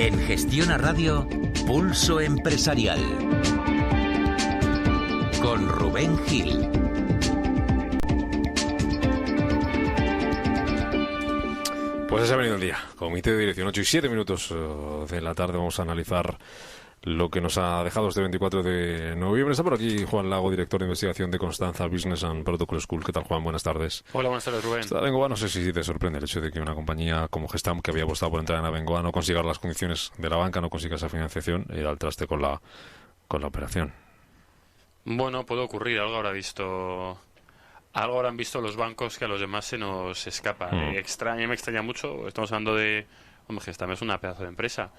En Gestiona Radio, Pulso Empresarial. Con Rubén Gil. Pues se ha venido el día. Comité de dirección, 8 y 7 minutos de la tarde. Vamos a analizar lo que nos ha dejado este 24 de noviembre. Está por aquí Juan Lago, director de investigación de Constanza Business and Protocol School. ¿Qué tal, Juan? Buenas tardes. Hola, buenas tardes, Rubén. Abengoa, no sé si te sorprende el hecho de que una compañía como Gestamp, que había apostado por entrar en Abengoa, no consiga las condiciones de la banca, no consiga esa financiación e ir al traste con la operación. Bueno, puede ocurrir. Algo habrán visto los bancos que a los demás se nos escapa. Me extraña mucho. Estamos hablando de... Hombre, Gestamp es una pedazo de empresa.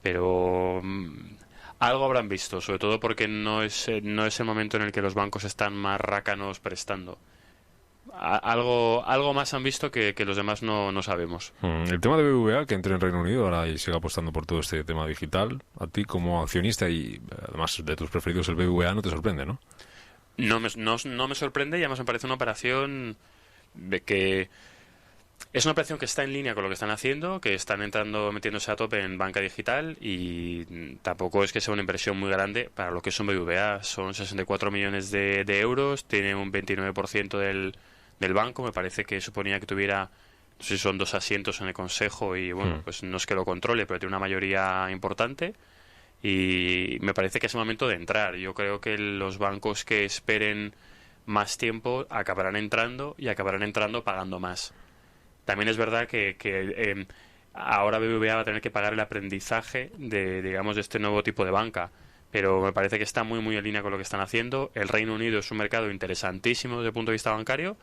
Pero... algo habrán visto, sobre todo porque no es el momento en el que los bancos están más rácanos prestando. Algo más han visto que los demás no sabemos. El tema de BBVA, que entre en Reino Unido ahora y sigue apostando por todo este tema digital, a ti como accionista y además de tus preferidos el BBVA, no te sorprende, ¿no? No me sorprende, y además me parece una operación que está en línea con lo que están haciendo, que están metiéndose a tope en banca digital, y tampoco es que sea una inversión muy grande para lo que es un BBVA. Son 64 millones de euros, tiene un 29% del banco. Me parece que suponía que tuviera, no sé si son 2 asientos en el consejo, y bueno, pues no es que lo controle, pero tiene una mayoría importante. Y me parece que es el momento de entrar. Yo creo que los bancos que esperen más tiempo acabarán entrando, y acabarán entrando pagando más. También es verdad que ahora BBVA va a tener que pagar el aprendizaje de este nuevo tipo de banca, pero me parece que está muy en línea con lo que están haciendo. El Reino Unido es un mercado interesantísimo desde el punto de vista bancario,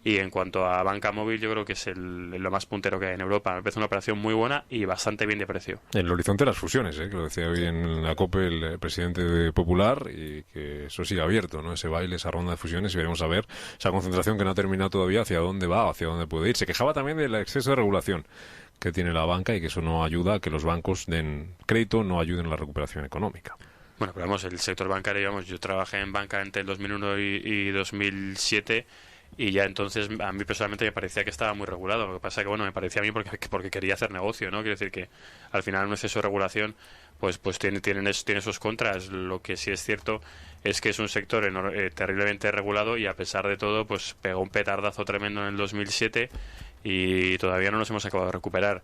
y en cuanto a banca móvil, yo creo que es lo más puntero que hay en Europa. Me parece una operación muy buena y bastante bien de precio. En el horizonte de las fusiones, que lo decía hoy en la COPE el presidente de Popular, y que eso sigue abierto, ¿no? Ese baile, esa ronda de fusiones, y veremos a ver esa concentración que no ha terminado todavía, hacia dónde va, hacia dónde puede ir. Se quejaba también del exceso de regulación que tiene la banca, y que eso no ayuda a que los bancos den crédito, no ayuden a la recuperación económica. Bueno, pero vamos, el sector bancario, yo trabajé en banca entre el 2001 y 2007, y ya entonces a mí personalmente me parecía que estaba muy regulado. Lo que pasa es que, bueno, me parecía a mí porque quería hacer negocio, ¿no? Quiero decir que al final un exceso de regulación pues tiene sus contras. Lo que sí es cierto es que es un sector terriblemente regulado, y a pesar de todo pues pegó un petardazo tremendo en el 2007 y todavía no nos hemos acabado de recuperar.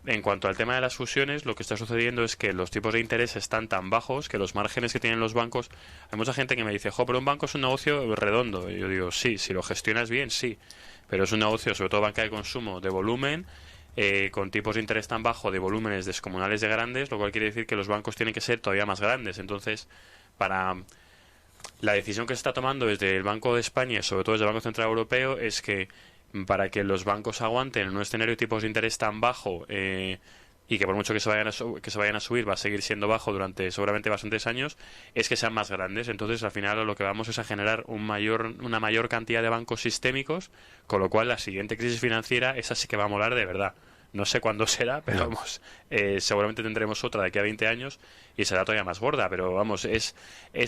En cuanto al tema de las fusiones, lo que está sucediendo es que los tipos de interés están tan bajos que los márgenes que tienen los bancos... Hay mucha gente que me dice, pero un banco es un negocio redondo. Y yo digo, sí, si lo gestionas bien, sí. Pero es un negocio, sobre todo banca de consumo, de volumen, con tipos de interés tan bajo, de volúmenes descomunales de grandes, lo cual quiere decir que los bancos tienen que ser todavía más grandes. Entonces, para... La decisión que se está tomando desde el Banco de España, sobre todo desde el Banco Central Europeo, es que para que los bancos aguanten en un escenario de tipos de interés tan bajo, y que por mucho que se vayan a subir va a seguir siendo bajo durante seguramente bastantes años, es que sean más grandes. Entonces al final lo que vamos es a generar una mayor cantidad de bancos sistémicos, con lo cual la siguiente crisis financiera, esa sí que va a molar de verdad. No sé cuándo será, pero vamos, seguramente tendremos otra de aquí a 20 años y será todavía más gorda, pero vamos, es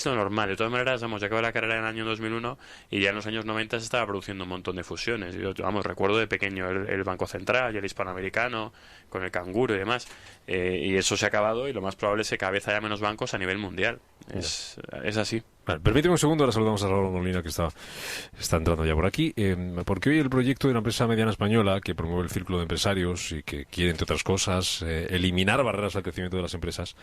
lo normal. De todas maneras, vamos, ya acabé la carrera en el año 2001 y ya en los años 90 se estaba produciendo un montón de fusiones. Yo, vamos, recuerdo de pequeño el Banco Central y el Hispanoamericano con el Canguro y demás, y eso se ha acabado, y lo más probable es que cada vez haya menos bancos a nivel mundial. Es así. Vale, permíteme un segundo, ahora saludamos a Raúl Molina, que está entrando ya por aquí, porque hoy el proyecto de una empresa mediana española que promueve el círculo de empresarios y que quiere, entre otras cosas, eliminar barreras al crecimiento de las empresas,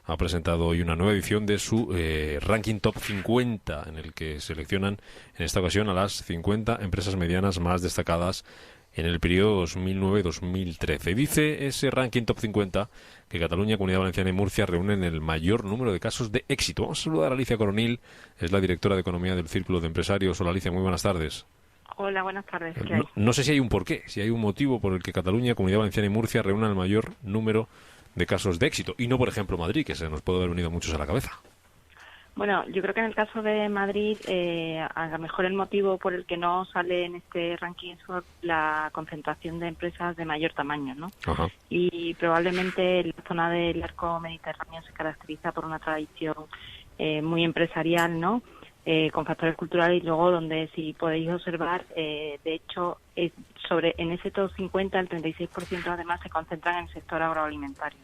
ha presentado hoy una nueva edición de su ranking Top 50, en el que seleccionan en esta ocasión a las 50 empresas medianas más destacadas en el periodo 2009-2013. Dice ese ranking Top 50 que Cataluña, Comunidad Valenciana y Murcia reúnen el mayor número de casos de éxito. Vamos a saludar a Alicia Coronil, es la directora de Economía del Círculo de Empresarios. Hola, Alicia, muy buenas tardes. Hola, buenas tardes. ¿Qué hay? No sé si hay un porqué, si hay un motivo por el que Cataluña, Comunidad Valenciana y Murcia reúnan el mayor número de casos de éxito, y no, por ejemplo, Madrid, que se nos puede haber venido muchos a la cabeza. Bueno, yo creo que en el caso de Madrid, a lo mejor el motivo por el que no sale en este ranking es la concentración de empresas de mayor tamaño, ¿no? Ajá. Y probablemente la zona del arco mediterráneo se caracteriza por una tradición muy empresarial, ¿no? Con factores culturales, y luego donde, si podéis observar, de hecho, en ese top 50 el 36% además se concentran en el sector agroalimentario.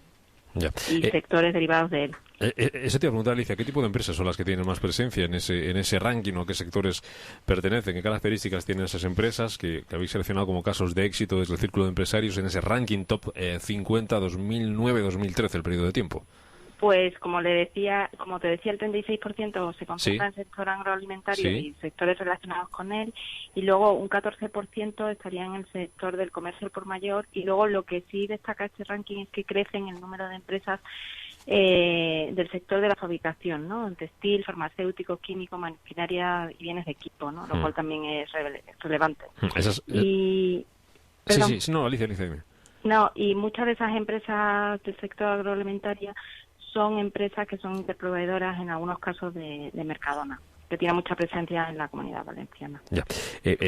Ya. y sectores derivados de él. Eso te iba a preguntar, Alicia, ¿qué tipo de empresas son las que tienen más presencia en ese ranking o a qué sectores pertenecen? ¿Qué características tienen esas empresas que habéis seleccionado como casos de éxito desde el Círculo de Empresarios en ese ranking top 50 2009-2013, el periodo de tiempo? Pues como te decía, el 36% se concentra en el sector agroalimentario y sectores relacionados con él, y luego un 14% estaría en el sector del comercio al por mayor, y luego lo que sí destaca este ranking es que crecen el número de empresas del sector de la fabricación, ¿no? Textil, farmacéutico, químico, maquinaria y bienes de equipo, ¿no? Lo cual también es relevante. Sí, no, Alicia, dime. No, y muchas de esas empresas del sector agroalimentario son empresas que son interproveedoras en algunos casos de Mercadona, que tiene mucha presencia en la Comunidad Valenciana. Ya.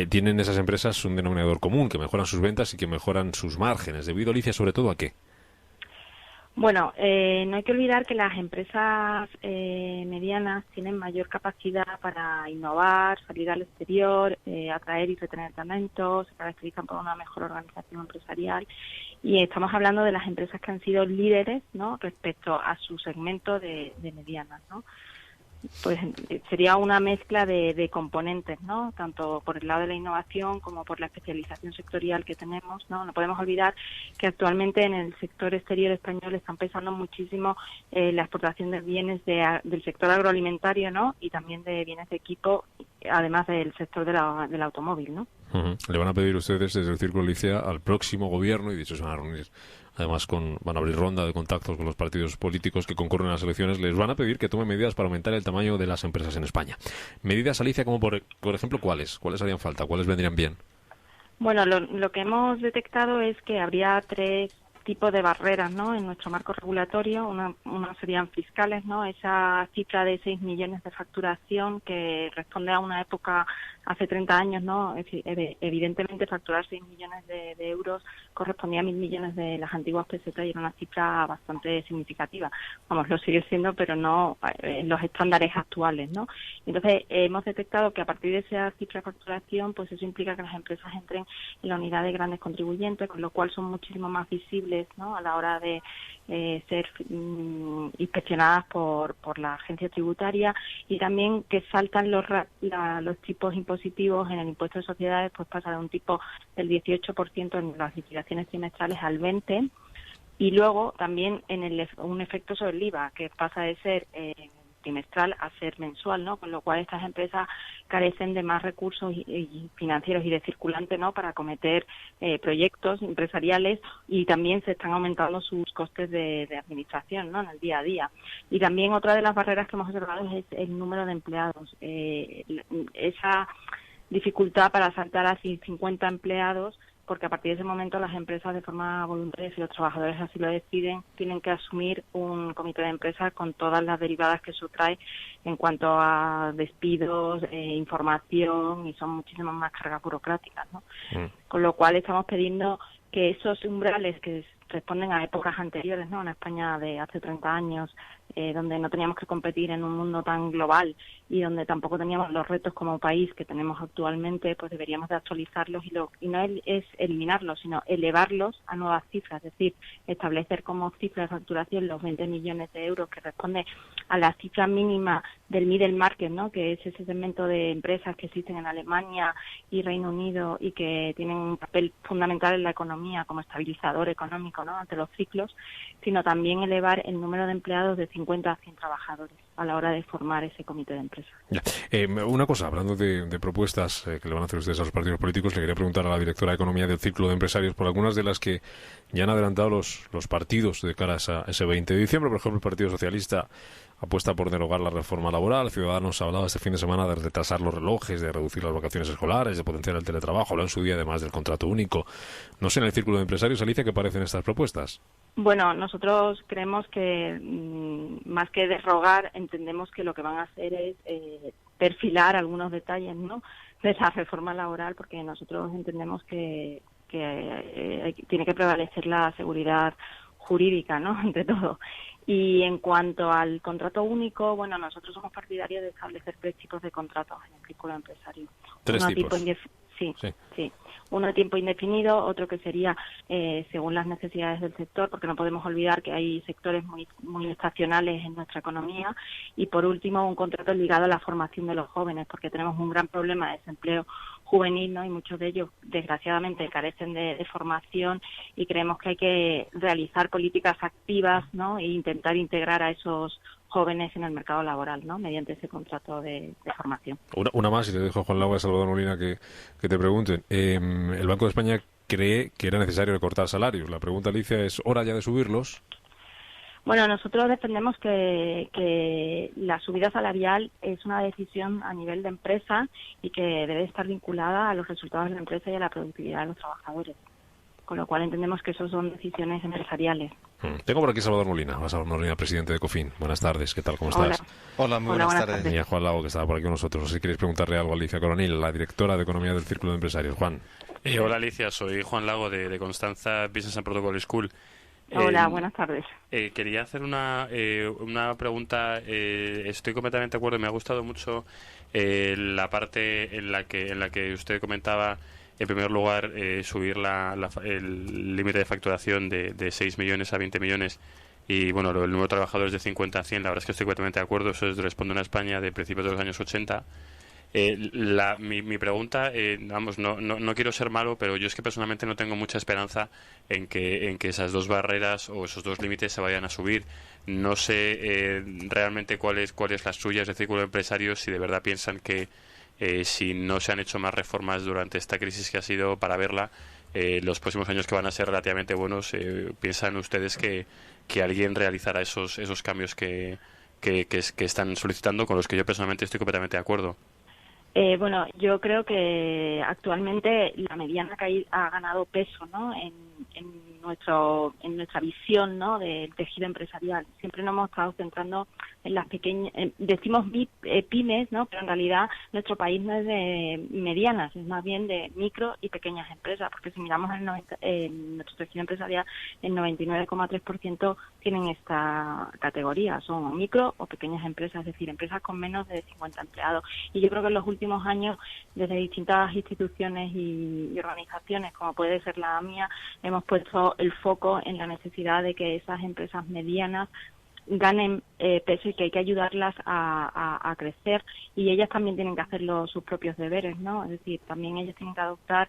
¿Tienen esas empresas un denominador común, que mejoran sus ventas y que mejoran sus márgenes? ¿Debido, Alicia, sobre todo a qué? Bueno, no hay que olvidar que las empresas medianas tienen mayor capacidad para innovar, salir al exterior, atraer y retener talentos, se caracterizan por una mejor organización empresarial, y estamos hablando de las empresas que han sido líderes, ¿no?, respecto a su segmento de medianas, ¿no? Pues sería una mezcla de componentes, ¿no?, tanto por el lado de la innovación como por la especialización sectorial que tenemos, ¿no? No podemos olvidar que actualmente en el sector exterior español están pesando muchísimo la exportación de bienes del sector agroalimentario, ¿no?, y también de bienes de equipo, además del sector del automóvil, ¿no? Le van a pedir ustedes desde el Círculo, Alicia, al próximo gobierno, y de hecho se van a reunir, además van a abrir ronda de contactos con los partidos políticos que concurren a las elecciones, les van a pedir que tomen medidas para aumentar el tamaño de las empresas en España. Medidas, Alicia, como por ejemplo, ¿cuáles harían falta? ¿Cuáles vendrían bien? Bueno, lo que hemos detectado es que habría 3 tipos de barreras, ¿no?, en nuestro marco regulatorio. Una serían fiscales, ¿no?, esa cifra de 6 millones de facturación que responde a una época hace 30 años, ¿no? Evidentemente facturar 6 millones de euros correspondía a 1.000 millones de las antiguas pesetas y era una cifra bastante significativa. Vamos, lo sigue siendo, pero no en los estándares actuales, ¿no? Entonces, hemos detectado que a partir de esa cifra de facturación, pues eso implica que las empresas entren en la unidad de grandes contribuyentes, con lo cual son muchísimo más visibles, ¿no?, a la hora de ser inspeccionadas por la agencia tributaria, y también que saltan los tipos impositivos en el impuesto de sociedades, pues pasa de un tipo del 18% en las liquidaciones trimestrales al 20%, y luego también en un efecto sobre el IVA, que pasa de ser trimestral a ser mensual, ¿no? Con lo cual estas empresas carecen de más recursos y financieros y de circulante, ¿no?, para acometer proyectos empresariales, y también se están aumentando sus costes de administración, ¿no?, en el día a día. Y también otra de las barreras que hemos observado es el número de empleados. Esa dificultad para saltar a 50 empleados, porque a partir de ese momento las empresas, de forma voluntaria, si los trabajadores así lo deciden, tienen que asumir un comité de empresa con todas las derivadas que eso trae en cuanto a despidos, información, y son muchísimas más cargas burocráticas, ¿no? Con lo cual estamos pidiendo que esos umbrales que responden a épocas anteriores, ¿no?, en España de hace 30 años, donde no teníamos que competir en un mundo tan global y donde tampoco teníamos los retos como país que tenemos actualmente, pues deberíamos de actualizarlos y no es eliminarlos, sino elevarlos a nuevas cifras, es decir, establecer como cifra de facturación los 20 millones de euros, que responde a la cifra mínima del middle market, ¿no?, que es ese segmento de empresas que existen en Alemania y Reino Unido y que tienen un papel fundamental en la economía como estabilizador económico, ¿no?, ante los ciclos, sino también elevar el número de empleados de 50 a 100 trabajadores a la hora de formar ese comité de empresa. Ya. Una cosa, hablando de propuestas que le van a hacer ustedes a los partidos políticos, le quería preguntar a la directora de Economía del Círculo de Empresarios por algunas de las que ya han adelantado los partidos de cara a ese 20 de diciembre. Por ejemplo, el Partido Socialista apuesta por derogar la reforma laboral. Ciudadanos hablaba este fin de semana de retrasar los relojes, de reducir las vacaciones escolares, de potenciar el teletrabajo. Habló en su día además del contrato único. No sé, en el Círculo de Empresarios, Alicia, ¿qué parecen estas propuestas? Bueno, nosotros creemos que más que derrogar, entendemos que lo que van a hacer es perfilar algunos detalles, ¿no?, de esa reforma laboral, porque nosotros entendemos que tiene que prevalecer la seguridad jurídica, ¿no?, ante todo. Y en cuanto al contrato único, bueno, nosotros somos partidarios de establecer 3 tipos de contratos en el círculo empresario. 3 tipos. Sí, Sí. sí. Uno de tiempo indefinido, otro que sería según las necesidades del sector, porque no podemos olvidar que hay sectores muy estacionales en nuestra economía. Y por último, un contrato ligado a la formación de los jóvenes, porque tenemos un gran problema de desempleo juvenil, ¿no? Y muchos de ellos, desgraciadamente, carecen de formación, y creemos que hay que realizar políticas activas, ¿no? E intentar integrar a esos jóvenes en el mercado laboral, ¿no? Mediante ese contrato de formación. Una más, y le dejo a Juan Lago y a Salvador Molina que te pregunten. El Banco de España cree que era necesario recortar salarios. La pregunta, Alicia, ¿es hora ya de subirlos? Bueno, nosotros defendemos que la subida salarial es una decisión a nivel de empresa y que debe estar vinculada a los resultados de la empresa y a la productividad de los trabajadores. Con lo cual entendemos que eso son decisiones empresariales. Tengo por aquí Salvador Molina. Hola, Salvador Molina, presidente de Ecofin. Buenas tardes, ¿qué tal? ¿Cómo estás? Hola, muy buenas tardes. Y a Juan Lago, que estaba por aquí con nosotros. No sé si queréis preguntarle algo a Alicia Coronil, la directora de Economía del Círculo de Empresarios. Juan. Hola Alicia, soy Juan Lago de Constanza Business and Protocol School. Hola, buenas tardes. Quería hacer una pregunta. Estoy completamente de acuerdo. Me ha gustado mucho la parte en la que usted comentaba, en primer lugar, subir el límite de facturación de 6 millones a 20 millones. Y bueno, el número de trabajadores de 50 a 100. La verdad es que estoy completamente de acuerdo. Eso responde a una España de principios de los años 80. Mi pregunta, vamos, no quiero ser malo, pero yo es que personalmente no tengo mucha esperanza en que esas dos barreras o esos dos límites se vayan a subir. No sé realmente cuál es la suya, es del Círculo de Empresarios, si de verdad piensan que si no se han hecho más reformas durante esta crisis que ha sido para verla, los próximos años que van a ser relativamente buenos, ¿piensan ustedes que alguien realizará esos cambios que están solicitando, con los que yo personalmente estoy completamente de acuerdo? Bueno, yo creo que actualmente la mediana ha ganado peso, ¿no? En nuestra visión, ¿no? Del tejido empresarial. Siempre nos hemos estado centrando en las pequeñas, decimos pymes, ¿no? Pero en realidad nuestro país no es de medianas, es más bien de micro y pequeñas empresas, porque si miramos en nuestro tejido empresarial, el 99,3% tienen esta categoría, son micro o pequeñas empresas, es decir, empresas con menos de 50 empleados. Y yo creo que en los últimos años, desde distintas instituciones y organizaciones, como puede ser la mía, hemos puesto el foco en la necesidad de que esas empresas medianas ganen peso y que hay que ayudarlas a crecer, y ellas también tienen que hacer sus propios deberes, ¿no? Es decir, también ellas tienen que adoptar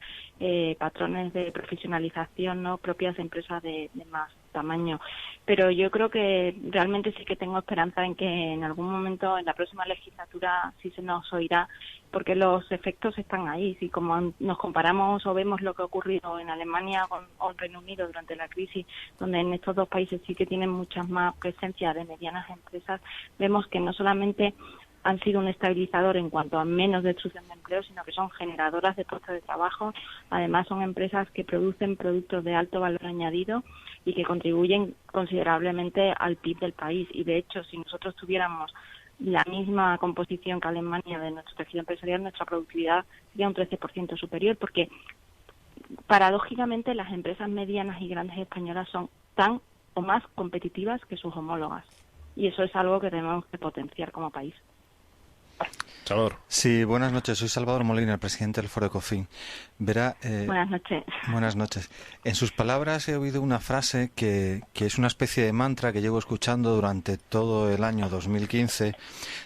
patrones de profesionalización, ¿no? Propias de empresas de más tamaño. Pero yo creo que realmente sí que tengo esperanza en que en algún momento en la próxima legislatura sí se nos oirá, porque los efectos están ahí. Si como nos comparamos o vemos lo que ha ocurrido en Alemania o en Reino Unido durante la crisis, donde en estos dos países sí que tienen muchas más presencia de medianas empresas, vemos que no solamente han sido un estabilizador en cuanto a menos destrucción de empleo, sino que son generadoras de puestos de trabajo. Además, son empresas que producen productos de alto valor añadido y que contribuyen considerablemente al PIB del país. Y, de hecho, si nosotros tuviéramos la misma composición que Alemania de nuestro tejido empresarial, nuestra productividad sería un 13% superior, porque, paradójicamente, las empresas medianas y grandes españolas son tan o más competitivas que sus homólogas. Y eso es algo que tenemos que potenciar como país. Salvador. Sí, buenas noches. Soy Salvador Molina, el presidente del Foro Ecofin. Verá, buenas noches. Buenas noches. En sus palabras he oído una frase que es una especie de mantra que llevo escuchando durante todo el año 2015,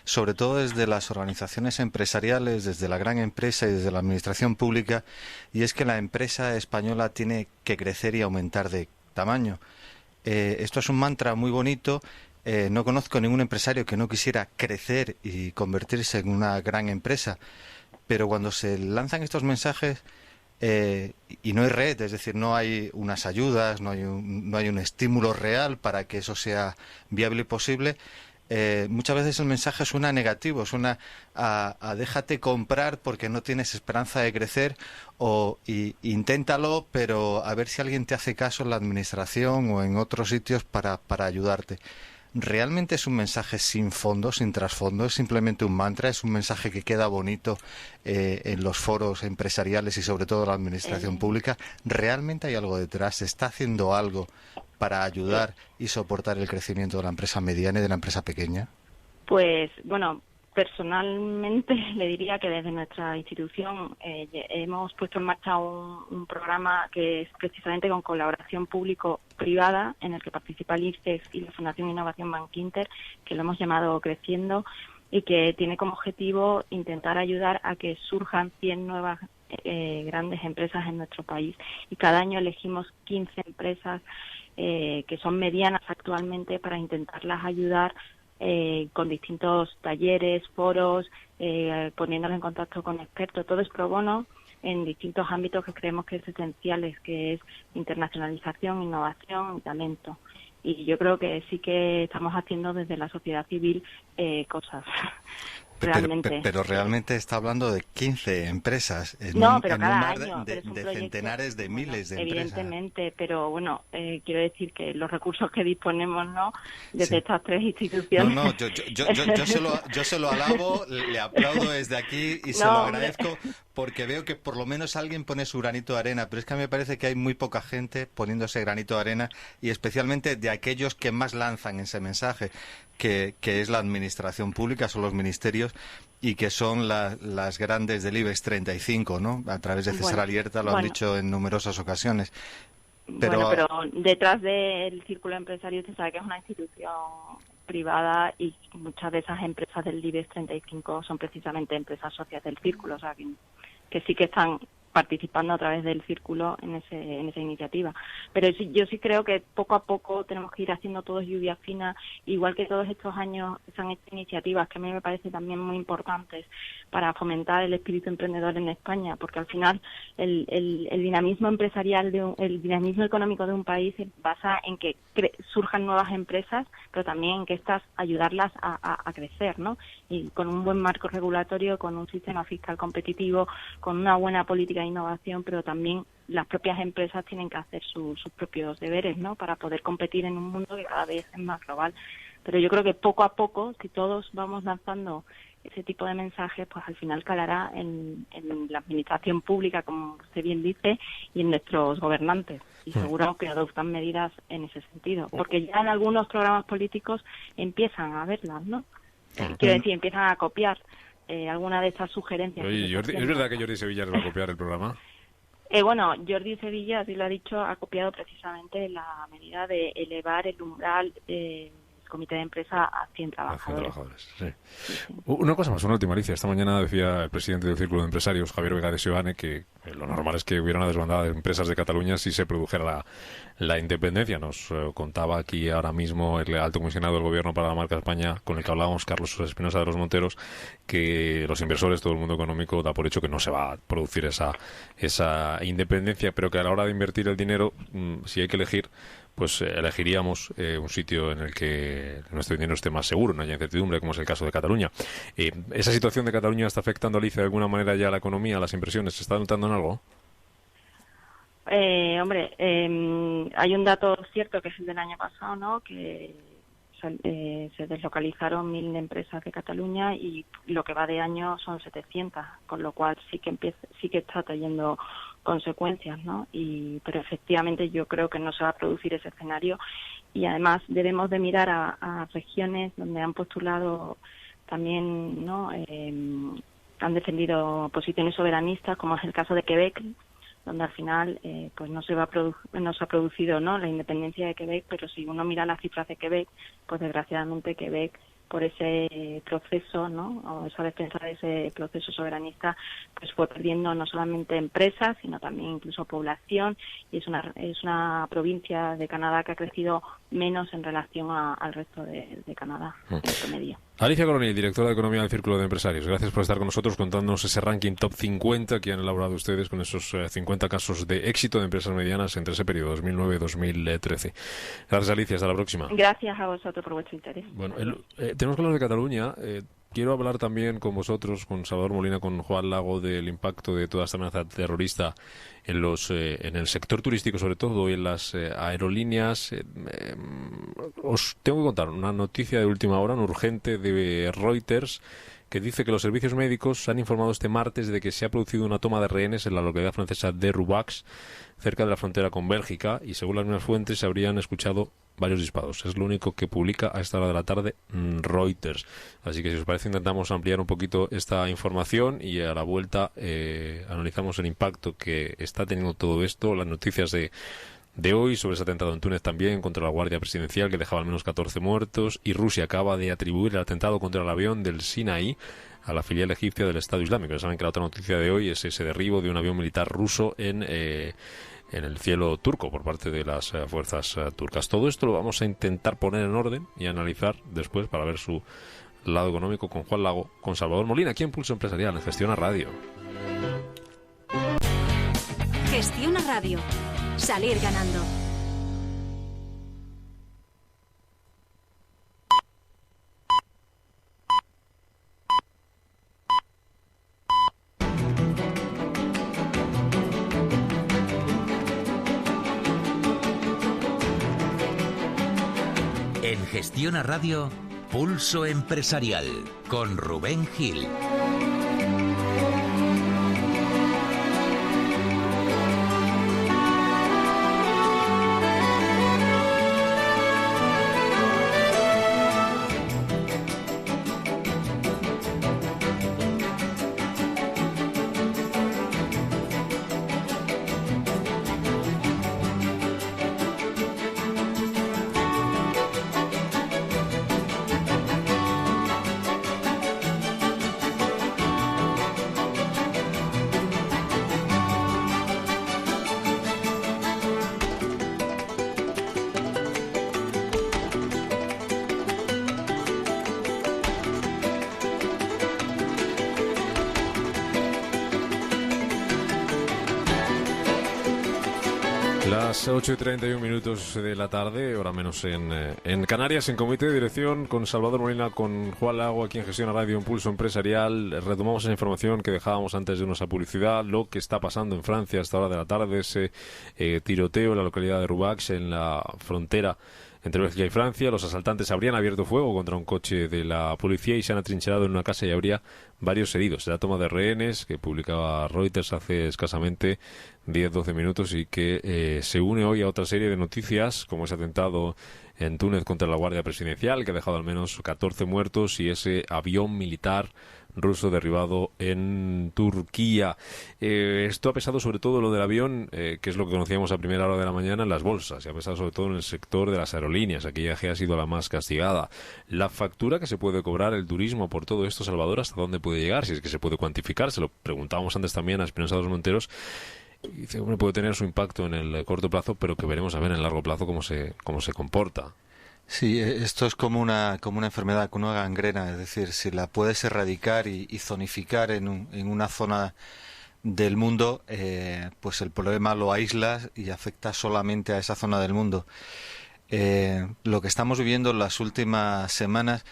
sobre todo desde las organizaciones empresariales, desde la gran empresa y desde la administración pública, y es que la empresa española tiene que crecer y aumentar de tamaño. Esto es un mantra muy bonito. No conozco ningún empresario que no quisiera crecer y convertirse en una gran empresa, pero cuando se lanzan estos mensajes y no hay red, es decir, no hay unas ayudas, no hay un estímulo real para que eso sea viable y posible, muchas veces el mensaje suena negativo, suena a déjate comprar porque no tienes esperanza de crecer, o inténtalo, pero a ver si alguien te hace caso en la administración o en otros sitios para ayudarte. ¿Realmente es un mensaje sin fondo, sin trasfondo? ¿Es simplemente un mantra? ¿Es un mensaje que queda bonito en los foros empresariales y sobre todo en la administración pública? ¿Realmente hay algo detrás? ¿Se está haciendo algo para ayudar y soportar el crecimiento de la empresa mediana y de la empresa pequeña? Pues, bueno, personalmente le diría que desde nuestra institución hemos puesto en marcha un programa que es precisamente con colaboración público-privada, en el que participa el IFEX y la Fundación Innovación Bankinter, que lo hemos llamado Creciendo, y que tiene como objetivo intentar ayudar a que surjan 100 nuevas grandes empresas en nuestro país. Y cada año elegimos 15 empresas que son medianas actualmente para intentarlas ayudar con distintos talleres, foros, poniéndolos en contacto con expertos. Todo es pro bono en distintos ámbitos que creemos que es esenciales, que es internacionalización, innovación y talento. Y yo creo que sí que estamos haciendo desde la sociedad civil cosas. Realmente. Pero realmente está hablando de 15 empresas no, pero en cada un mar año, de centenares de miles de empresas. Evidentemente, pero bueno, quiero decir que los recursos que disponemos, ¿no?, desde Sí. estas tres instituciones... No, yo se lo alabo, le aplaudo desde aquí y se No, lo hombre. agradezco porque veo que por lo menos alguien pone su granito de arena, pero es que a mí me parece que hay muy poca gente poniendo ese granito de arena y especialmente de aquellos que más lanzan ese mensaje, que es la administración pública, son los ministerios y que son las grandes del IBEX 35, ¿no? A través de César Alierta lo han dicho en numerosas ocasiones. Pero detrás del Círculo Empresario se sabe que es una institución privada y muchas de esas empresas del IBEX 35 son precisamente empresas socias del Círculo, o sea, que sí que están participando a través del Círculo en esa iniciativa. Pero sí, yo sí creo que poco a poco tenemos que ir haciendo todos lluvia fina, igual que todos estos años se han hecho iniciativas que a mí me parecen también muy importantes para fomentar el espíritu emprendedor en España, porque al final el dinamismo empresarial, el dinamismo económico de un país se basa en que surjan nuevas empresas, pero también en que estas ayudarlas a crecer, ¿no? Y con un buen marco regulatorio, con un sistema fiscal competitivo, con una buena política de innovación, pero también las propias empresas tienen que hacer sus propios deberes, ¿no?, para poder competir en un mundo que cada vez es más global. Pero yo creo que poco a poco, si todos vamos lanzando ese tipo de mensajes, pues al final calará en la administración pública, como usted bien dice, y en nuestros gobernantes. Y seguro que adoptan medidas en ese sentido. Porque ya en algunos programas políticos empiezan a verlas, ¿no? Quiero decir, empiezan a copiar alguna de estas sugerencias. Oye, Jordi, ¿es verdad que Jordi Sevilla va a copiar el programa? Bueno, Jordi Sevilla, así lo ha dicho, ha copiado precisamente la medida de elevar el umbral del comité de empresa a 100 trabajadores. Sí. Una cosa más, una última, Alicia. Esta mañana decía el presidente del Círculo de Empresarios, Javier Vega de Seoane, que lo normal es que hubiera una desbandada de empresas de Cataluña si se produjera la independencia. Nos contaba aquí ahora mismo el alto comisionado del Gobierno para la marca España, con el que hablábamos, Carlos Espinosa de los Monteros, que los inversores, todo el mundo económico, da por hecho que no se va a producir esa independencia, pero que a la hora de invertir el dinero, si hay que elegir, pues elegiríamos un sitio en el que nuestro dinero esté más seguro, no haya incertidumbre, como es el caso de Cataluña. ¿Esa situación de Cataluña está afectando, Alicia, de alguna manera ya a la economía, a las inversiones? ¿Se está notando en algo? Hay un dato cierto que es el del año pasado, ¿no?, que se deslocalizaron 1.000 empresas de Cataluña y lo que va de año son 700, con lo cual sí que está trayendo consecuencias, ¿no? Pero efectivamente yo creo que no se va a producir ese escenario y además debemos de mirar a regiones donde han postulado también, ¿no?, han defendido posiciones soberanistas, como es el caso de Quebec, donde al final pues no se ha producido, ¿no?, la independencia de Quebec, pero si uno mira las cifras de Quebec, pues desgraciadamente Quebec, por ese proceso, ¿no?, o esa defensa de ese proceso soberanista, pues fue perdiendo no solamente empresas, sino también incluso población, y es una provincia de Canadá que ha crecido menos en relación al resto de Canadá, en promedio. Alicia Coronil, directora de Economía del Círculo de Empresarios. Gracias por estar con nosotros contándonos ese ranking top 50 que han elaborado ustedes con esos 50 casos de éxito de empresas medianas entre ese periodo, 2009-2013. Gracias, Alicia. Hasta la próxima. Gracias a vosotros por vuestro interés. Bueno, tenemos que hablar de Cataluña. Quiero hablar también con vosotros, con Salvador Molina, con Juan Lago, del impacto de toda esta amenaza terrorista en el sector turístico, sobre todo, y en las aerolíneas. Os tengo que contar una noticia de última hora, un urgente de Reuters, que dice que los servicios médicos han informado este martes de que se ha producido una toma de rehenes en la localidad francesa de Roubaix, cerca de la frontera con Bélgica, y según las mismas fuentes se habrían escuchado varios disparos. Es lo único que publica a esta hora de la tarde Reuters. Así que si os parece intentamos ampliar un poquito esta información y a la vuelta analizamos el impacto que está teniendo todo esto, las noticias de hoy sobre ese atentado en Túnez también contra la Guardia Presidencial que dejaba al menos 14 muertos, y Rusia acaba de atribuir el atentado contra el avión del Sinaí a la filial egipcia del Estado Islámico. Ya saben que la otra noticia de hoy es ese derribo de un avión militar ruso en el cielo turco por parte de las fuerzas turcas. Todo esto lo vamos a intentar poner en orden y analizar después para ver su lado económico con Juan Lago, con Salvador Molina, aquí en Pulso Empresarial, en Gestiona Radio. Gestiona Radio. Salir ganando. En Gestiona Radio, Pulso Empresarial, con Rubén Gil. Las 8:31 de la tarde, hora menos en Canarias, en Comité de Dirección, con Salvador Molina, con Juan Lago, aquí en Gestión Radio, en Pulso Empresarial. Retomamos esa información que dejábamos antes de irnos a publicidad, lo que está pasando en Francia a esta hora de la tarde, ese tiroteo en la localidad de Roubaix, en la frontera entre Bélgica y Francia. Los asaltantes habrían abierto fuego contra un coche de la policía y se han atrincherado en una casa y habría varios heridos. La toma de rehenes que publicaba Reuters hace escasamente 10-12 minutos y que se une hoy a otra serie de noticias, como ese atentado en Túnez contra la Guardia Presidencial, que ha dejado al menos 14 muertos, y ese avión militar ruso derribado en Turquía. Esto ha pesado sobre todo lo del avión, que es lo que conocíamos a primera hora de la mañana, en las bolsas, y ha pesado sobre todo en el sector de las aerolíneas. Aquella que ha sido la más castigada. La factura que se puede cobrar el turismo por todo esto, Salvador, ¿hasta dónde puede llegar? Si es que se puede cuantificar. Se lo preguntábamos antes también a Espinosa Dos Monteros. Y dice, hombre, puede tener su impacto en el corto plazo, pero que veremos a ver en el largo plazo cómo se comporta. Sí, esto es como una enfermedad, como una gangrena, es decir, si la puedes erradicar y zonificar en una zona del mundo, pues el problema lo aíslas y afecta solamente a esa zona del mundo. Lo que estamos viviendo en las últimas semanas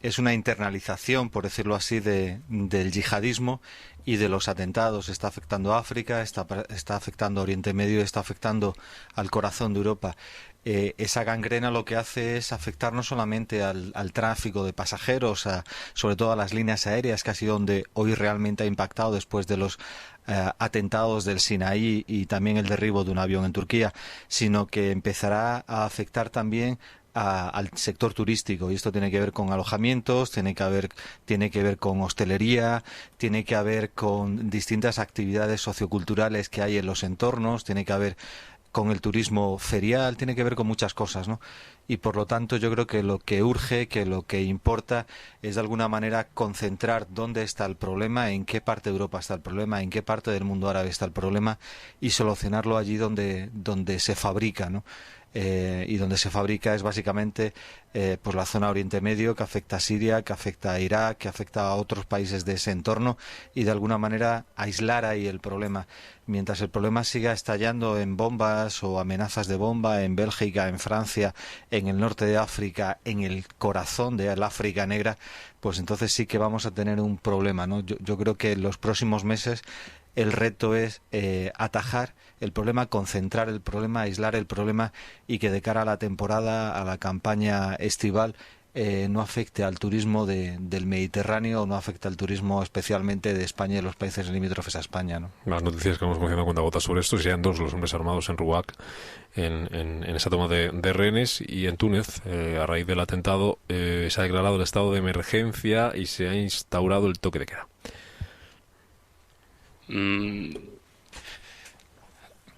es una internalización, por decirlo así, del yihadismo y de los atentados. Está afectando a África, está afectando a Oriente Medio y está afectando al corazón de Europa. Esa gangrena lo que hace es afectar no solamente al tráfico de pasajeros, sobre todo a las líneas aéreas, que ha sido donde hoy realmente ha impactado después de los atentados del Sinaí y también el derribo de un avión en Turquía, sino que empezará a afectar también al sector turístico, y esto tiene que ver con alojamientos, tiene que ver con hostelería, tiene que ver con distintas actividades socioculturales que hay en los entornos, tiene que ver con el turismo ferial, tiene que ver con muchas cosas, ¿no? Y por lo tanto yo creo que lo que urge, que lo que importa es de alguna manera concentrar dónde está el problema, en qué parte de Europa está el problema, en qué parte del mundo árabe está el problema, y solucionarlo allí donde se fabrica, ¿no? Y donde se fabrica es básicamente pues la zona Oriente Medio, que afecta a Siria, que afecta a Irak, que afecta a otros países de ese entorno, y de alguna manera aislar ahí el problema. Mientras el problema siga estallando en bombas o amenazas de bomba en Bélgica, en Francia, en el norte de África, en el corazón de la África negra, pues entonces sí que vamos a tener un problema, ¿no? Yo creo que en los próximos meses el reto es atajar el problema, concentrar el problema, aislar el problema, y que de cara a la temporada, a la campaña estival, no afecte al turismo del Mediterráneo o no afecte al turismo especialmente de España y los países limítrofes a España, ¿no? Las noticias que hemos mencionado cuando gotas sobre esto, serían dos los hombres armados en Ruac en esa toma de rehenes, y en Túnez, a raíz del atentado, se ha declarado el estado de emergencia y se ha instaurado el toque de queda.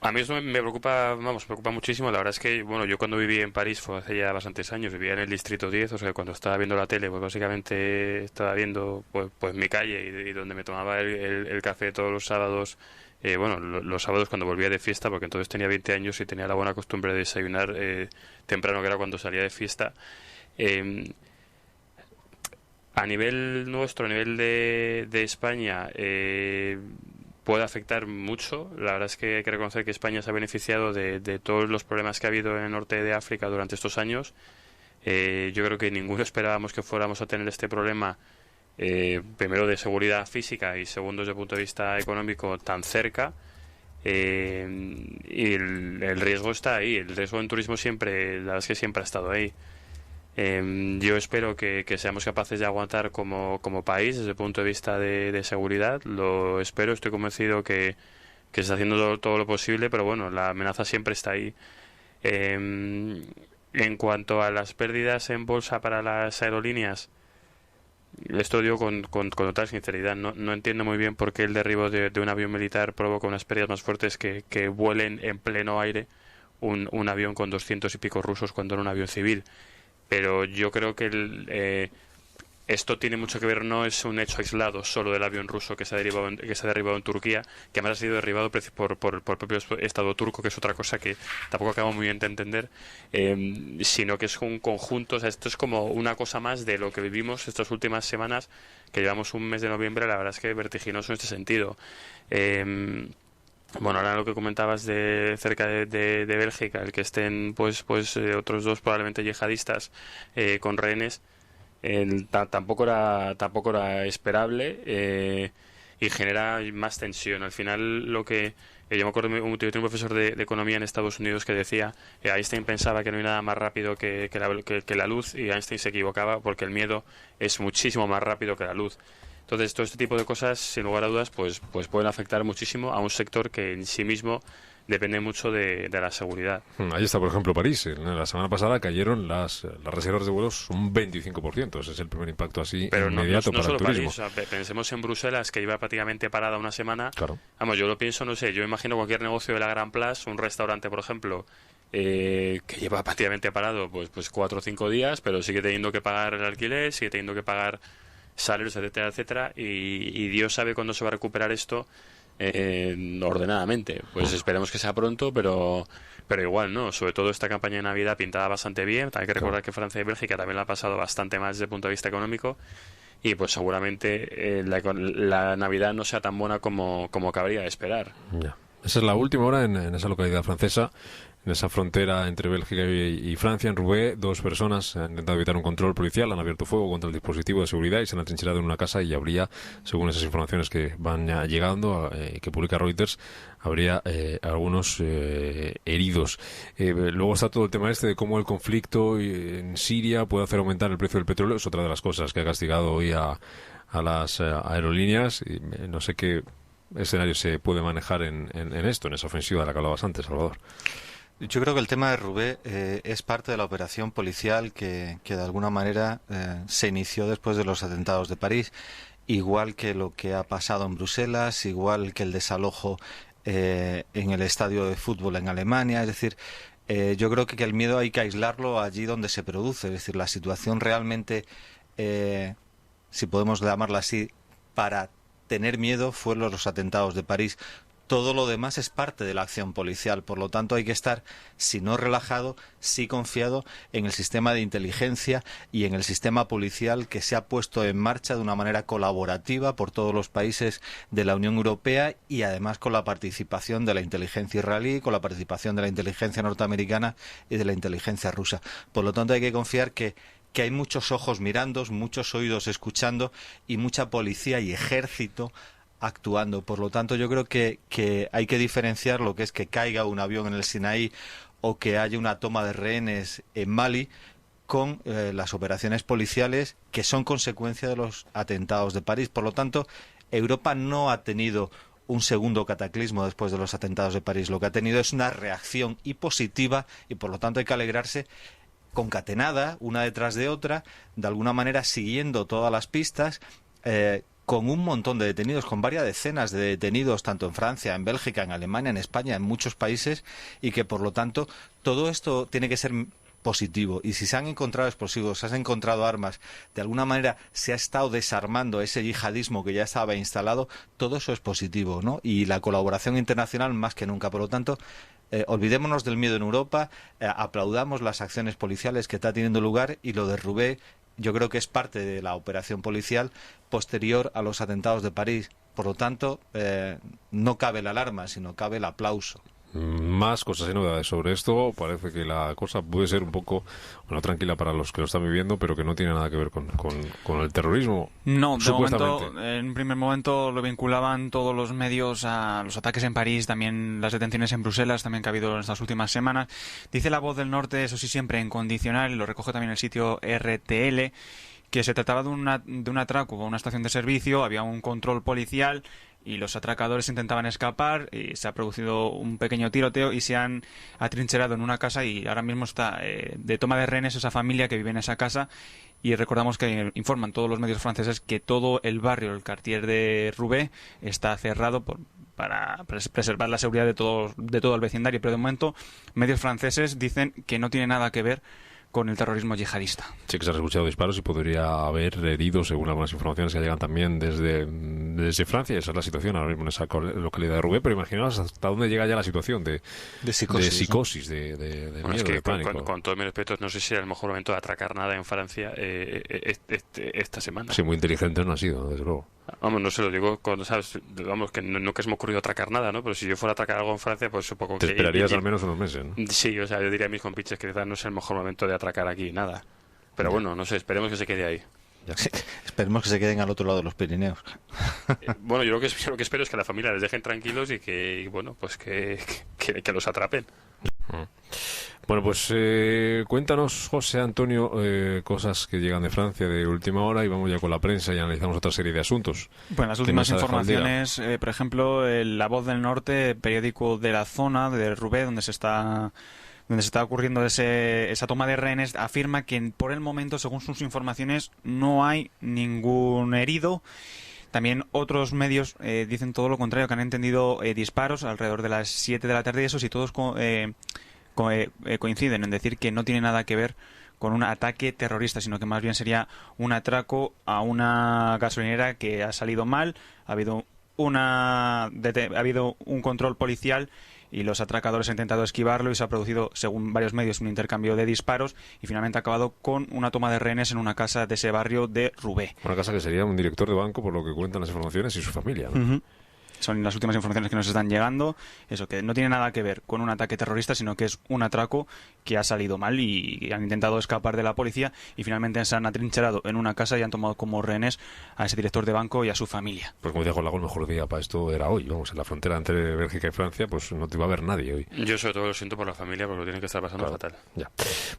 A mí eso me preocupa, me preocupa muchísimo. La verdad es que, bueno, yo cuando viví en París fue hace ya bastantes años, vivía en el Distrito 10, o sea, cuando estaba viendo la tele, pues básicamente estaba viendo pues mi calle y donde me tomaba el café todos los sábados, bueno, los sábados cuando volvía de fiesta, porque entonces tenía 20 años y tenía la buena costumbre de desayunar temprano, que era cuando salía de fiesta. A nivel nuestro, a nivel de España, puede afectar mucho. La verdad es que hay que reconocer que España se ha beneficiado de todos los problemas que ha habido en el norte de África durante estos años. Yo creo que ninguno esperábamos que fuéramos a tener este problema, primero de seguridad física y segundo desde el punto de vista económico, tan cerca. Y el riesgo está ahí. El riesgo en turismo siempre, la verdad es que siempre ha estado ahí. Yo espero que seamos capaces de aguantar como país desde el punto de vista de seguridad. Lo espero, estoy convencido que se está haciendo todo lo posible, pero bueno, la amenaza siempre está ahí. En cuanto a las pérdidas en bolsa para las aerolíneas, esto digo con total sinceridad, no entiendo muy bien por qué el derribo de un avión militar provoca unas pérdidas más fuertes que vuelen en pleno aire un avión con 200 y pico rusos cuando era un avión civil. Pero yo creo que esto tiene mucho que ver, no es un hecho aislado solo del avión ruso que se ha derribado en Turquía, que además ha sido derribado por el propio Estado turco, que es otra cosa que tampoco acabamos muy bien de entender, sino que es un conjunto. O sea, esto es como una cosa más de lo que vivimos estas últimas semanas, que llevamos un mes de noviembre, la verdad es que vertiginoso en este sentido. Bueno, ahora lo que comentabas de cerca de Bélgica, el que estén pues otros dos probablemente yihadistas con rehenes, tampoco era esperable, y genera más tensión. Al final lo que yo me acuerdo, yo tenía un profesor de economía en Estados Unidos que decía, Einstein pensaba que no hay nada más rápido que la luz, y Einstein se equivocaba, porque el miedo es muchísimo más rápido que la luz. Entonces, todo este tipo de cosas, sin lugar a dudas, pues pueden afectar muchísimo a un sector que en sí mismo depende mucho de la seguridad. Ahí está, por ejemplo, París. La semana pasada cayeron las reservas de vuelos un 25%. Ese es el primer impacto así inmediato para el turismo. París, o sea, pensemos en Bruselas, que iba prácticamente parada una semana. Claro. Vamos, yo lo pienso, no sé, yo imagino cualquier negocio de la Gran Place, un restaurante, por ejemplo, que lleva prácticamente parado pues 4 o 5 días, pero sigue teniendo que pagar el alquiler, sigue teniendo que pagar salarios, etcétera, etcétera, y Dios sabe cuándo se va a recuperar esto ordenadamente. Pues esperemos que sea pronto, pero igual, ¿no? Sobre todo esta campaña de Navidad pintada bastante bien. Hay que recordar que Francia y Bélgica también la ha pasado bastante mal desde el punto de vista económico, y pues seguramente la Navidad no sea tan buena como cabría de esperar. Ya. Esa es la última hora en esa localidad francesa, en esa frontera entre Bélgica y Francia, en Roubaix. 2 personas han intentado evitar un control policial, han abierto fuego contra el dispositivo de seguridad y se han atrincherado en una casa, y habría, según esas informaciones que van llegando, que publica Reuters, habría algunos heridos. Luego está todo el tema de cómo el conflicto en Siria puede hacer aumentar el precio del petróleo. Es otra de las cosas que ha castigado hoy a las aerolíneas. Y no sé qué escenario se puede manejar en esto, en esa ofensiva de la que hablabas antes, Salvador. Yo creo que el tema de Roubaix es parte de la operación policial que de alguna manera se inició después de los atentados de París, igual que lo que ha pasado en Bruselas, igual que el desalojo en el estadio de fútbol en Alemania. Es decir, yo creo que el miedo hay que aislarlo allí donde se produce. Es decir, la situación realmente, si podemos llamarla así, para tener miedo fueron los atentados de París. Todo lo demás es parte de la acción policial. Por lo tanto, hay que estar, si no relajado, sí confiado en el sistema de inteligencia y en el sistema policial que se ha puesto en marcha de una manera colaborativa por todos los países de la Unión Europea, y además con la participación de la inteligencia israelí, con la participación de la inteligencia norteamericana y de la inteligencia rusa. Por lo tanto, hay que confiar que hay muchos ojos mirando, muchos oídos escuchando y mucha policía y ejército actuando. Por lo tanto, yo creo que hay que diferenciar lo que es que caiga un avión en el Sinaí o que haya una toma de rehenes en Mali con las operaciones policiales que son consecuencia de los atentados de París. Por lo tanto, Europa no ha tenido un segundo cataclismo después de los atentados de París. Lo que ha tenido es una reacción y positiva, y por lo tanto hay que alegrarse, concatenada, una detrás de otra, de alguna manera siguiendo todas las pistas, con un montón de detenidos, con varias decenas de detenidos, tanto en Francia, en Bélgica, en Alemania, en España, en muchos países, y que por lo tanto todo esto tiene que ser positivo. Y si se han encontrado explosivos, se han encontrado armas, de alguna manera se ha estado desarmando ese yihadismo que ya estaba instalado, todo eso es positivo, ¿no? Y la colaboración internacional más que nunca. Por lo tanto, olvidémonos del miedo en Europa, aplaudamos las acciones policiales que está teniendo lugar, y lo de Roubaix yo creo que es parte de la operación policial posterior a los atentados de París. Por lo tanto, no cabe la alarma, sino cabe el aplauso. Más cosas y novedades sobre esto. Parece que la cosa puede ser un poco, bueno, tranquila para los que lo están viviendo, pero que no tiene nada que ver con el terrorismo. No, de momento, en un primer momento lo vinculaban todos los medios a los ataques en París, también las detenciones en Bruselas, también que ha habido en estas últimas semanas. Dice La Voz del Norte, eso sí, siempre en condicional, y lo recoge también el sitio RTL, que se trataba de un atraco a una estación de servicio, había un control policial y los atracadores intentaban escapar, y se ha producido un pequeño tiroteo y se han atrincherado en una casa, y ahora mismo está de toma de rehenes esa familia que vive en esa casa. Y recordamos que informan todos los medios franceses que todo el barrio, el quartier de Roubaix, está cerrado para preservar la seguridad de todo el vecindario, pero de momento medios franceses dicen que no tiene nada que ver con el terrorismo yihadista. Sí que se han escuchado disparos y podría haber heridos, según algunas informaciones que llegan también desde Francia. Esa es la situación ahora mismo en esa localidad de Roubaix, pero imaginaos hasta dónde llega ya la situación de psicosis, ¿no? de Bueno, miedo, es que de pánico. con todo mi respeto, no sé si era el mejor momento de atracar nada en Francia esta semana. Sí, muy inteligente no ha sido, desde luego. Vamos, no se lo digo, ¿sabes? Vamos, que nunca se me ha ocurrido atracar nada, ¿no? Pero si yo fuera a atracar algo en Francia, pues supongo que... Te esperarías al menos unos meses, ¿no? Sí, o sea, yo diría a mis compiches que quizás no es el mejor momento de atracar aquí, nada. Pero bueno, no sé, esperemos que se quede ahí. Sí, esperemos que se queden al otro lado de los Pirineos. Bueno, yo lo que espero es que a la familia les dejen tranquilos y que, bueno, pues que los atrapen. Bueno, pues cuéntanos, José Antonio, cosas que llegan de Francia de última hora, y vamos ya con la prensa y analizamos otra serie de asuntos. Bueno, las últimas informaciones, por ejemplo, La Voz del Norte, periódico de la zona de Roubaix, donde se está ocurriendo esa toma de rehenes, afirma que por el momento, según sus informaciones, no hay ningún herido. También otros medios dicen todo lo contrario, que han entendido disparos alrededor de las 7 de la tarde, y eso sí, todos coinciden en decir que no tiene nada que ver con un ataque terrorista, sino que más bien sería un atraco a una gasolinera que ha salido mal. Ha habido un control policial y los atracadores han intentado esquivarlo, y se ha producido, según varios medios, un intercambio de disparos, y finalmente ha acabado con una toma de rehenes en una casa de ese barrio de Roubaix. Una casa que sería un director de banco, por lo que cuentan las informaciones, y su familia, ¿no? Son las últimas informaciones que nos están llegando. Eso, que no tiene nada que ver con un ataque terrorista, sino que es un atraco que ha salido mal, y han intentado escapar de la policía, y finalmente se han atrincherado en una casa y han tomado como rehenes a ese director de banco y a su familia. Pues como decía Juan Lago, el mejor día para esto era hoy. Vamos, en la frontera entre Bélgica y Francia, pues no te iba a ver nadie hoy. Yo sobre todo lo siento por la familia, porque lo tienen que estar pasando fatal. Ya.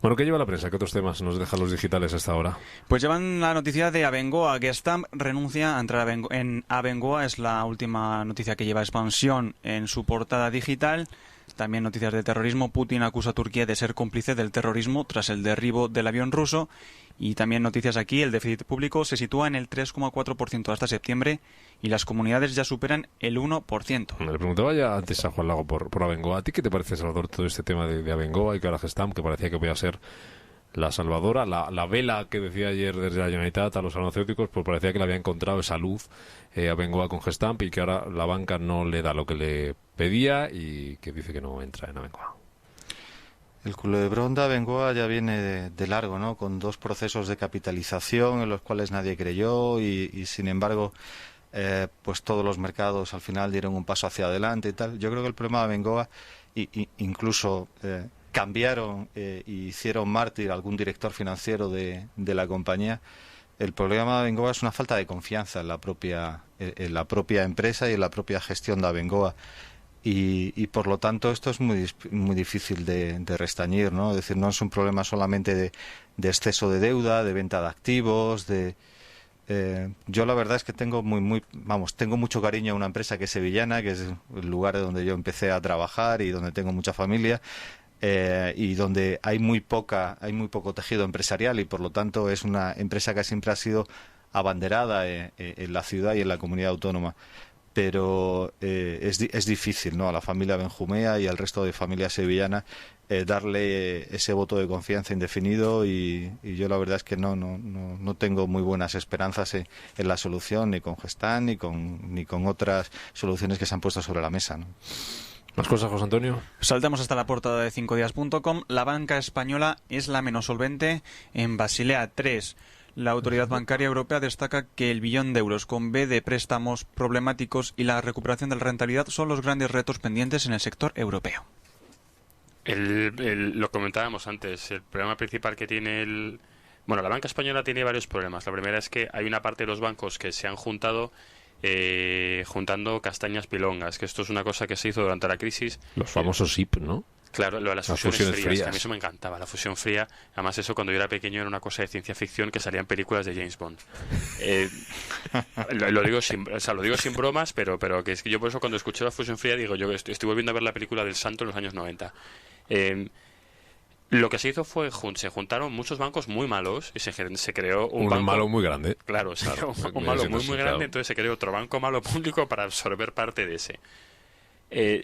Bueno, ¿qué lleva la prensa? ¿Qué otros temas nos dejan los digitales hasta ahora? Pues llevan la noticia de Abengoa. Gestamp renuncia a entrar en Abengoa. Es la última noticia que lleva Expansión en su portada digital. También noticias de terrorismo. Putin acusa a Turquía de ser cómplice del terrorismo tras el derribo del avión ruso. Y también noticias aquí. El déficit público se sitúa en el 3,4% hasta septiembre, y las comunidades ya superan el 1%. Le preguntaba ya antes a Juan Lago por Abengoa. ¿A ti qué te parece, Salvador, todo este tema de Abengoa y que ahora Gestamp, que parecía que podía ser la salvadora, la vela que decía ayer desde la Generalitat a los farmacéuticos, pues parecía que le había encontrado esa luz Abengoa con Gestamp, y que ahora la banca no le da lo que le pedía, y que dice que no entra en Abengoa? El culebrón de Abengoa ya viene de largo, ¿no? Con 2 procesos de capitalización en los cuales nadie creyó, y sin embargo, pues todos los mercados al final dieron un paso hacia adelante y tal. Yo creo que el problema de Abengoa, incluso cambiaron e hicieron mártir a algún director financiero de la compañía. El problema de Abengoa es una falta de confianza en la propia empresa y en la propia gestión de Abengoa. y por lo tanto esto es muy difícil de restañir, ¿no? Es decir, no es un problema solamente de exceso de deuda, de venta de activos, yo la verdad es que tengo tengo mucho cariño a una empresa que es sevillana, que es el lugar donde yo empecé a trabajar y donde tengo mucha familia, y donde hay muy poco tejido empresarial, y por lo tanto es una empresa que siempre ha sido abanderada en la ciudad y en la comunidad autónoma. Pero es difícil, ¿no?, a la familia Benjumea y al resto de familias sevillanas darle ese voto de confianza indefinido, y yo la verdad es que no tengo muy buenas esperanzas en la solución, ni con Gestamp ni con otras soluciones que se han puesto sobre la mesa, ¿no? ¿Más cosas, José Antonio? Saltamos hasta la portada de 5días.com. La banca española es la menos solvente en Basilea III. La Autoridad Bancaria Europea destaca que el billón de euros con B de préstamos problemáticos y la recuperación de la rentabilidad son los grandes retos pendientes en el sector europeo. Lo comentábamos antes, el problema principal que tiene la banca española tiene varios problemas. La primera es que hay una parte de los bancos que se han juntado juntando castañas pilongas, que esto es una cosa que se hizo durante la crisis. Los famosos SIP, ¿no? Claro, lo de las fusiones frías, que a mí eso me encantaba, la fusión fría. Además, eso cuando yo era pequeño era una cosa de ciencia ficción que salía en películas de James Bond. Lo digo sin bromas, pero que es que yo por eso cuando escuché la fusión fría digo, yo estoy volviendo a ver la película del Santo en los años 90. Lo que se hizo fue, se juntaron muchos bancos muy malos y se creó un banco malo muy grande. Claro, se creó un malo muy grande, entonces se creó otro banco malo público para absorber parte de ese.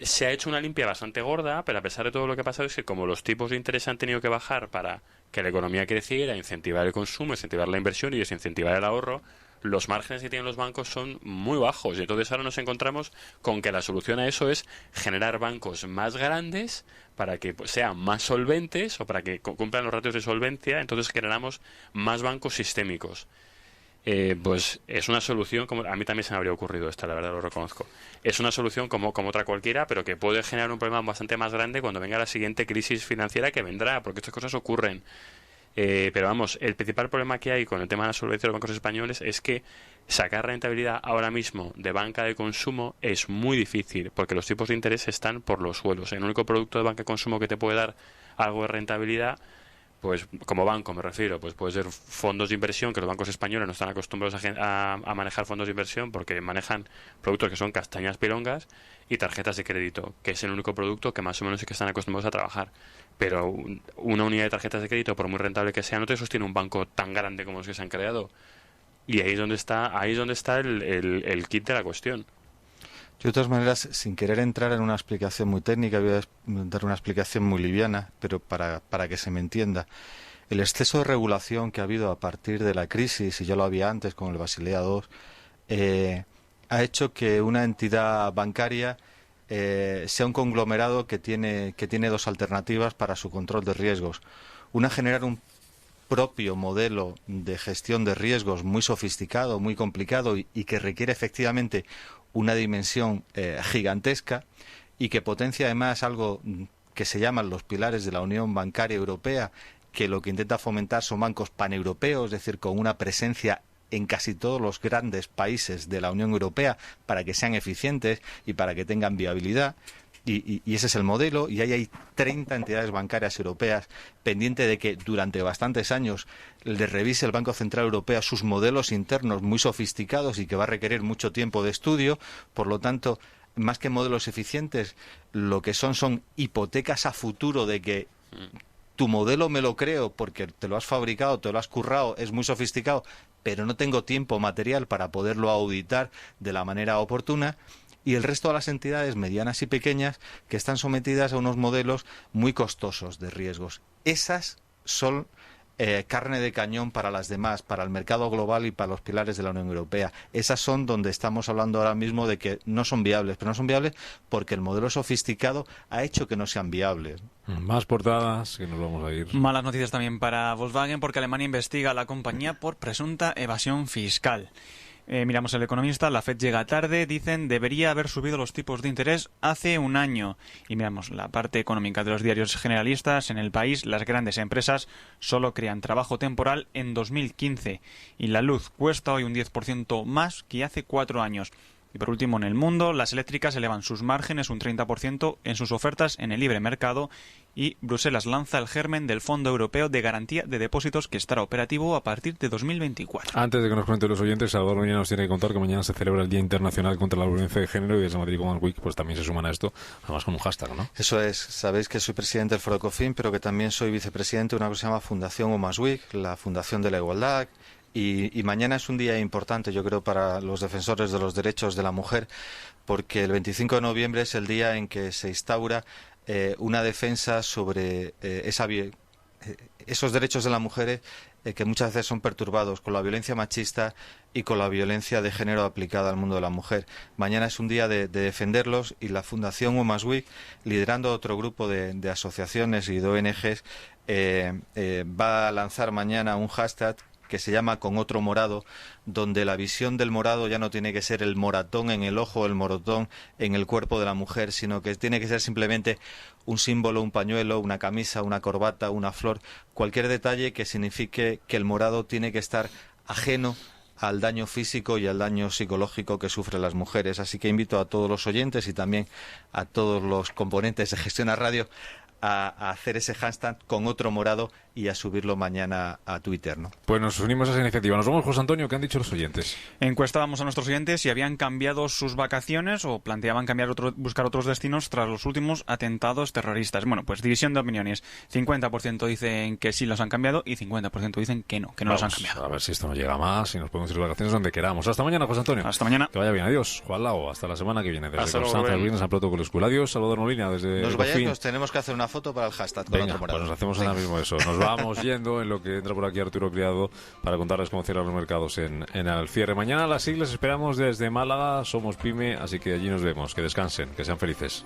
Se ha hecho una limpia bastante gorda, pero a pesar de todo lo que ha pasado es que como los tipos de interés han tenido que bajar para que la economía creciera, incentivar el consumo, incentivar la inversión y desincentivar el ahorro, los márgenes que tienen los bancos son muy bajos. Y entonces ahora nos encontramos con que la solución a eso es generar bancos más grandes para que sean más solventes o para que cumplan los ratios de solvencia. Entonces generamos más bancos sistémicos. Pues es una solución, como a mí también se me habría ocurrido esta, la verdad lo reconozco. Es una solución como otra cualquiera, pero que puede generar un problema bastante más grande cuando venga la siguiente crisis financiera que vendrá, porque estas cosas ocurren. Pero vamos, el principal problema que hay con el tema de la solvencia de los bancos españoles es que sacar rentabilidad ahora mismo de banca de consumo es muy difícil, porque los tipos de interés están por los suelos. El único producto de banca de consumo que te puede dar algo de rentabilidad, pues como banco me refiero, pues puede ser fondos de inversión, que los bancos españoles no están acostumbrados a manejar fondos de inversión porque manejan productos que son castañas pilongas, y tarjetas de crédito, que es el único producto que más o menos es que están acostumbrados a trabajar. Pero una unidad de tarjetas de crédito, por muy rentable que sea, no te sostiene un banco tan grande como los que se han creado. Y ahí es donde está el kit de la cuestión. Yo, de todas maneras, sin querer entrar en una explicación muy técnica, voy a dar una explicación muy liviana, pero para que se me entienda. El exceso de regulación que ha habido a partir de la crisis, y ya lo había antes con el Basilea II, ha hecho que una entidad bancaria sea un conglomerado que tiene dos alternativas para su control de riesgos. Una, generar un propio modelo de gestión de riesgos muy sofisticado, muy complicado y que requiere efectivamente una dimensión gigantesca, y que potencia además algo que se llaman los pilares de la Unión Bancaria Europea, que lo que intenta fomentar son bancos paneuropeos, es decir, con una presencia en casi todos los grandes países de la Unión Europea para que sean eficientes y para que tengan viabilidad. Y ese es el modelo, y ahí hay 30 entidades bancarias europeas pendiente de que durante bastantes años le revise el Banco Central Europeo sus modelos internos muy sofisticados y que va a requerir mucho tiempo de estudio. Por lo tanto, más que modelos eficientes, lo que son hipotecas a futuro de que tu modelo me lo creo porque te lo has fabricado, te lo has currado, es muy sofisticado, pero no tengo tiempo material para poderlo auditar de la manera oportuna. Y el resto de las entidades medianas y pequeñas que están sometidas a unos modelos muy costosos de riesgos. Esas son carne de cañón para las demás, para el mercado global y para los pilares de la Unión Europea. Esas son donde estamos hablando ahora mismo de que no son viables, pero no son viables porque el modelo sofisticado ha hecho que no sean viables. Más portadas, que nos vamos a ir. Malas noticias también para Volkswagen, porque Alemania investiga a la compañía por presunta evasión fiscal. Miramos El Economista, la FED llega tarde, dicen debería haber subido los tipos de interés hace un año. Y miramos la parte económica de los diarios generalistas. En El País, las grandes empresas solo crean trabajo temporal en 2015 y la luz cuesta hoy un 10% más que hace 4 años. Y por último, en el mundo, las eléctricas elevan sus márgenes un 30% en sus ofertas en el libre mercado y Bruselas lanza el germen del Fondo Europeo de Garantía de Depósitos que estará operativo a partir de 2024. Antes de que nos cuenten los oyentes, Salvador Molina nos tiene que contar que mañana se celebra el Día Internacional contra la Violencia de Género y desde Madrid Women's Week pues también se suman a esto, además con un hashtag, ¿no? Eso es. Sabéis que soy presidente del Foro Ecofin, pero que también soy vicepresidente de una cosa que se llama Fundación Women's Week, la Fundación de la Igualdad. Y mañana es un día importante, yo creo, para los defensores de los derechos de la mujer, porque el 25 de noviembre es el día en que se instaura una defensa sobre esos derechos de las mujeres que muchas veces son perturbados con la violencia machista y con la violencia de género aplicada al mundo de la mujer. Mañana es un día de defenderlos y la Fundación Women's Week, liderando otro grupo de asociaciones y de ONGs, va a lanzar mañana un hashtag que se llama Con Otro Morado, donde la visión del morado ya no tiene que ser el moratón en el ojo, el moratón en el cuerpo de la mujer, sino que tiene que ser simplemente un símbolo, un pañuelo, una camisa, una corbata, una flor, cualquier detalle que signifique que el morado tiene que estar ajeno al daño físico y al daño psicológico que sufren las mujeres. Así que invito a todos los oyentes y también a todos los componentes de Gestiona Radio a hacer ese hashtag Con Otro Morado y a subirlo mañana a Twitter, ¿no? Pues nos unimos a esa iniciativa. Nos vamos, José Antonio, ¿qué han dicho los oyentes? Encuestábamos a nuestros oyentes si habían cambiado sus vacaciones o planteaban buscar otros destinos tras los últimos atentados terroristas. Bueno, pues división de opiniones. 50% dicen que sí los han cambiado y 50% dicen que no los han cambiado. A ver si esto no llega más y nos podemos ir de vacaciones donde queramos. Hasta mañana, José Antonio. Hasta mañana. Que vaya bien. Adiós. Juan Lao. Hasta la semana que viene. Desde Hasta luego, Constanza, el viernes, al Protocolo School. Adiós. Salvador Molina, desde Nos Ecofin. vayáis que os tenemos que hacer una foto para el hashtag Con Venga, Otro Morado. pues nos hacemos ahora mismo eso. Nos vamos yendo en lo que entra por aquí Arturo Criado para contarles cómo cierran los mercados en el cierre. Mañana las siglas esperamos desde Málaga. Somos PYME, así que allí nos vemos. Que descansen, que sean felices.